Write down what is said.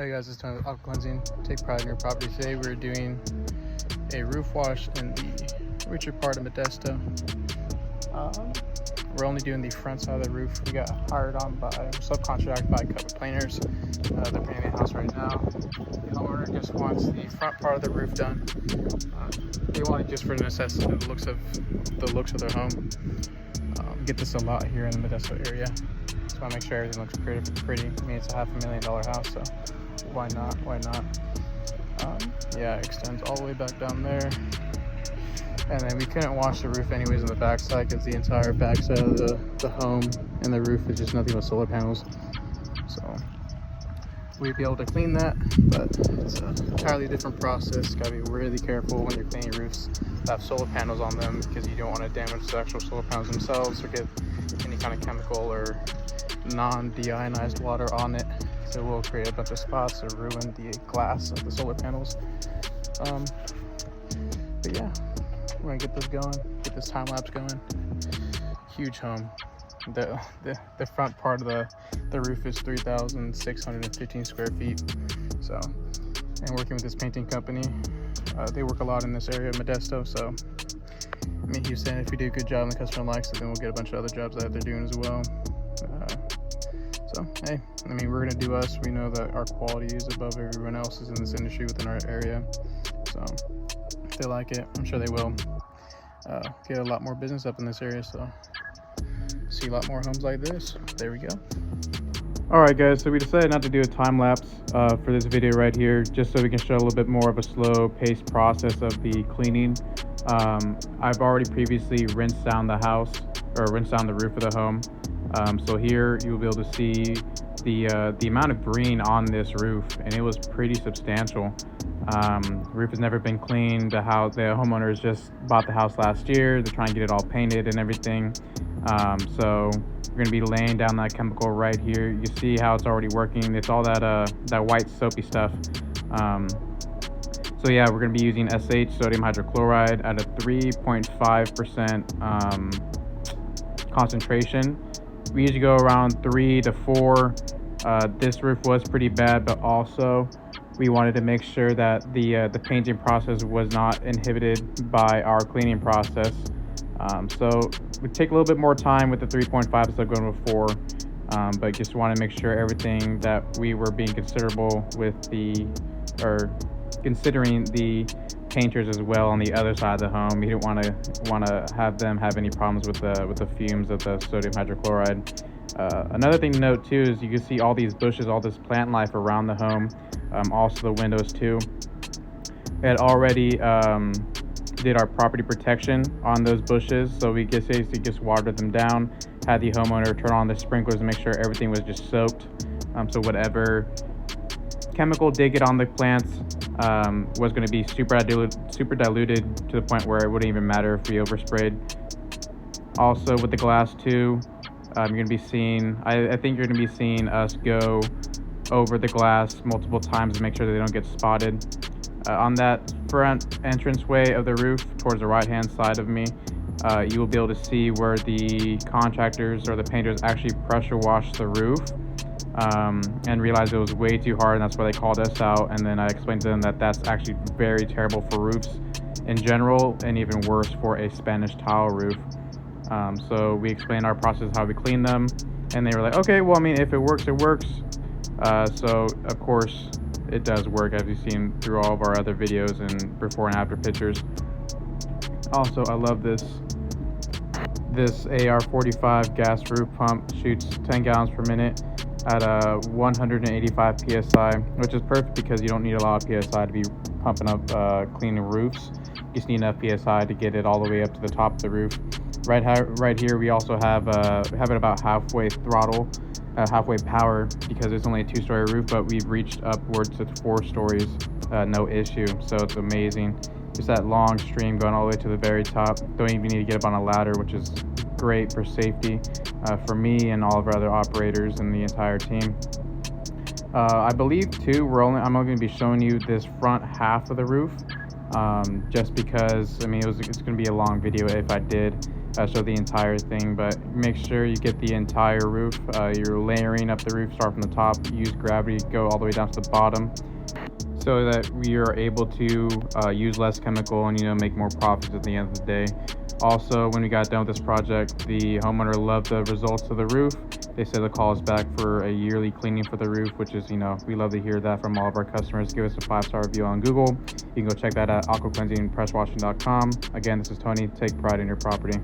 Hey guys, it's Tony with Aqua Cleansing. Take pride in your property. Today we're doing a roof wash in the richer part of Modesto. We're only doing the front side of the roof. We got hired on by, subcontracted by a couple planers. They're painting the house right now. The homeowner just wants the front part of the roof done. They want it just for necessity, the looks of their home. Get this a lot here in the Modesto area. Just want to make sure everything looks pretty. I mean, it's a $500,000 house, so why not? Yeah, it extends all the way back down there. And then we couldn't wash the roof anyways on the backside because the entire backside of the home and the roof is just nothing but solar panels. So we'd be able to clean that, but it's an entirely different process. Gotta be really careful when you're cleaning roofs that have solar panels on them, because you don't want to damage the actual solar panels themselves or get any kind of chemical or non-deionized water on it. So it will create a bunch of spots or ruin the glass of the solar panels. But yeah, we're gonna get this going, get this time lapse going. Huge home. The front part of the roof is 3,615 square feet. So, and working with this painting company, they work a lot in this area of Modesto. So, I mean, he was saying if we do a good job and the customer likes it, then we'll get a bunch of other jobs that they're doing as well. So, hey, I mean, we're gonna do us. We know that our quality is above everyone else's in this industry within our area. So, if they like it, I'm sure they will. Get a lot more business up in this area. So, see a lot more homes like this. There we go. All right, guys, so we decided not to do a time lapse for this video right here, just so we can show a little bit more of a slow paced process of the cleaning. I've already previously rinsed down the house, or rinsed down the roof of the home. So here you'll be able to see the amount of green on this roof, and it was pretty substantial. Roof has never been cleaned. The homeowners just bought the house last year. They're trying to get it all painted and everything. So we're gonna be laying down that chemical right here. You see how it's already working. It's all that white soapy stuff. So yeah, we're gonna be using SH, sodium hydrochloride, at a 3.5% concentration. We usually go around 3 to 4. This roof was pretty bad, but also we wanted to make sure that the painting process was not inhibited by our cleaning process. So we take a little bit more time with the 3.5 instead of going with 4, but just want to make sure everything that we were being considerable with considering the painters as well on the other side of the home. We didn't want to have them have any problems with the fumes of the sodium hydrochloride. Another thing to note too is you can see all these bushes, all this plant life around the home, also the windows too. We had already did our property protection on those bushes, so we basically just watered them down, had the homeowner turn on the sprinklers to make sure everything was just soaked, so whatever chemical did get on the plants was going to be super diluted to the point where it wouldn't even matter if we oversprayed. Also with the glass too, you're going to be seeing, I think you're going to be seeing us go over the glass multiple times to make sure that they don't get spotted. On that front entranceway of the roof towards the right hand side of me, you will be able to see where the contractors or the painters actually pressure washed the roof and realized it was way too hard, and that's why they called us out. And then I explained to them that that's actually very terrible for roofs in general, and even worse for a Spanish tile roof. So we explained our process, how we clean them, and they were like, okay, well, I mean, if it works, it works. So of course it does work, as you've seen through all of our other videos and before and after pictures. Also, I love this AR45 gas roof pump. Shoots 10 gallons per minute at 185 psi, which is perfect because you don't need a lot of psi to be pumping up cleaning roofs. You just need enough psi to get it all the way up to the top of the roof. Right here we also have it about halfway throttle, halfway power, because it's only a 2-story roof, but we've reached upwards to 4 stories, no issue. So it's amazing. Just that long stream going all the way to the very top. Don't even need to get up on a ladder, which is great for safety for me and all of our other operators and the entire team. I believe too, I'm only going to be showing you this front half of the roof, just because, I mean, it's going to be a long video if I did. show the entire thing, but make sure you get the entire roof. You're layering up the roof, start from the top, use gravity, go all the way down to the bottom, so that we are able to use less chemical and make more profits at the end of the day. Also, when we got done with this project, the homeowner loved the results of the roof. They said they'll call us back for a yearly cleaning for the roof, which is, we love to hear that from all of our customers. Give us a 5-star review on Google. You can go check that out at aquacleansingpresswashing.com. Again, this is Tony. Take pride in your property.